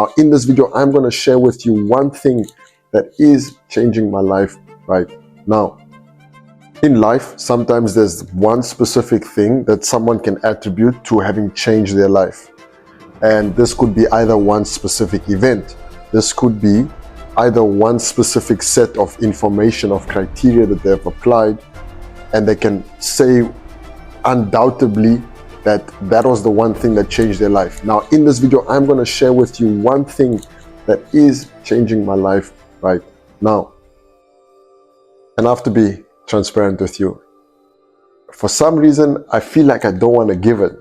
Now, in this video, I'm going to share with you one thing that is changing my life right now. In life, sometimes there's one specific thing that someone can attribute to having changed their life. And this could be either one specific event. This could be either one specific set of information, of criteria that they've applied, and they can say undoubtedly that that was the one thing that changed their life. Now, in this video, I'm going to share with you one thing that is changing my life right now. And I have to be transparent with you. For some reason, I feel like I don't want to give it.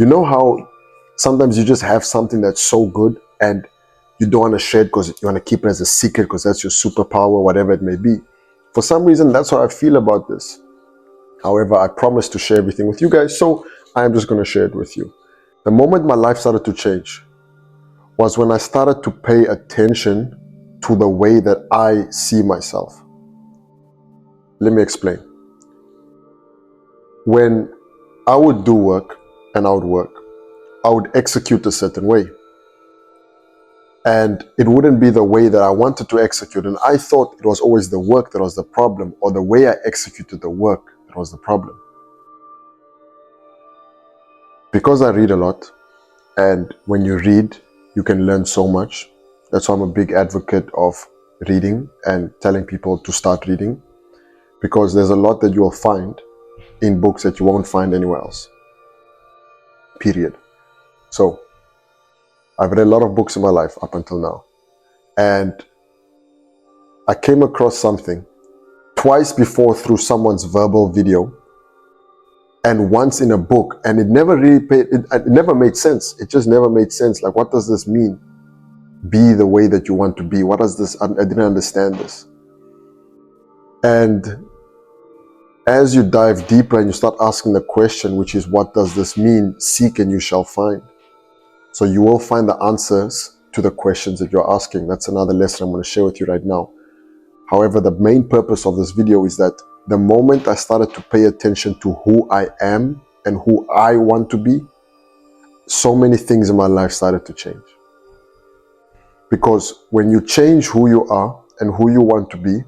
You know how sometimes you just have something that's so good and you don't want to share it because you want to keep it as a secret because that's your superpower, whatever it may be. For some reason, that's how I feel about this. However, I promise to share everything with you guys, so I'm just going to share it with you. The moment my life started to change was when I started to pay attention to the way that I see myself. Let me explain. When I would do work and I would work, I would execute a certain way. And it wouldn't be the way that I wanted to execute. And I thought it was always the work that was the problem, or the way I executed the work that was the problem. Because I read a lot, and when you read, you can learn so much. That's why I'm a big advocate of reading and telling people to start reading, because there's a lot that you will find in books that you won't find anywhere else. Period. So, I've read a lot of books in my life up until now, and I came across something twice before through someone's verbal video, and once in a book, and it never made sense. It just never made sense. Like, what does this mean? Be the way that you want to be. What does this? I didn't understand this. And as you dive deeper and you start asking the question, which is, what does this mean? Seek and you shall find. So you will find the answers to the questions that you're asking. That's another lesson I'm going to share with you right now. However, the main purpose of this video is that the moment I started to pay attention to who I am and who I want to be, so many things in my life started to change. Because when you change who you are and who you want to be,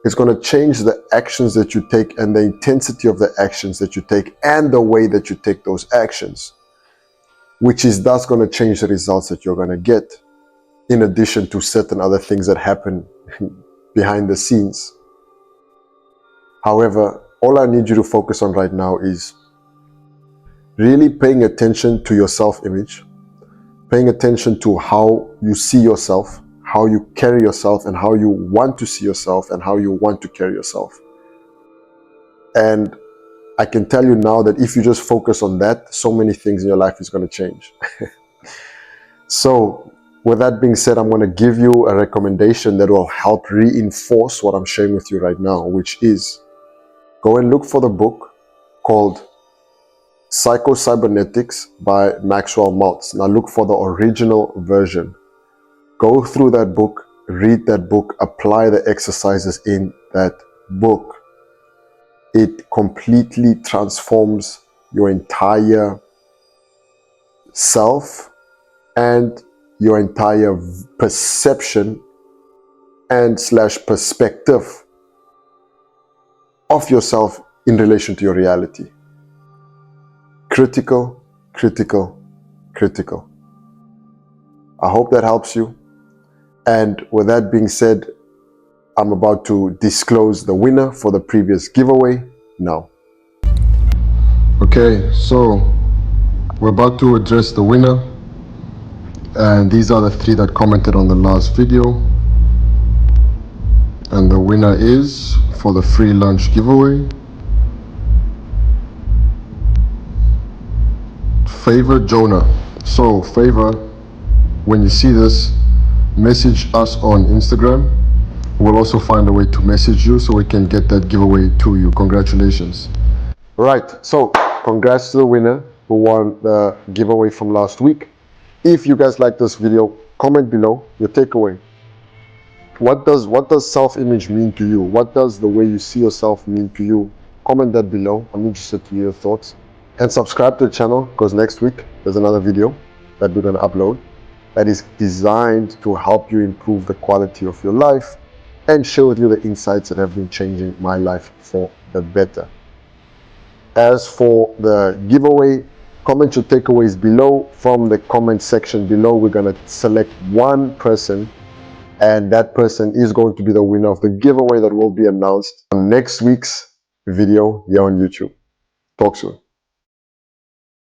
it's going to change the actions that you take and the intensity of the actions that you take and the way that you take those actions, which is thus going to change the results that you're going to get, in addition to certain other things that happen behind the scenes. However, all I need you to focus on right now is really paying attention to your self-image, paying attention to how you see yourself, how you carry yourself, and how you want to see yourself and how you want to carry yourself. And I can tell you now that if you just focus on that, so many things in your life is going to change. So with that being said, I'm going to give you a recommendation that will help reinforce what I'm sharing with you right now, which is go and look for the book called Psycho-Cybernetics by Maxwell Maltz. Now look for the original version. Go through that book, read that book, apply the exercises in that book. It completely transforms your entire self and your entire perception and / perspective of yourself in relation to your reality. Critical, critical, critical. I hope that helps you. And with that being said, I'm about to disclose the winner for the previous giveaway now. Okay, so we're about to address the winner. And these are the 3 that commented on the last video. And the winner is, for the free lunch giveaway, Favor Jonah. So Favor, when you see this, message us on Instagram. We'll also find a way to message you so we can get that giveaway to you. Congratulations. Right, so congrats to the winner who won the giveaway from last week. If you guys like this video, comment below your takeaway. What does self-image mean to you? What does the way you see yourself mean to you? Comment that below. I'm interested to hear your thoughts. And subscribe to the channel, because next week there's another video that we're going to upload. that is designed to help you improve the quality of your life and share with you the insights that have been changing my life for the better. As for the giveaway, comment your takeaways below. From the comment section below, we're going to select one person, and that person is going to be the winner of the giveaway that will be announced on next week's video here on YouTube. Talk soon.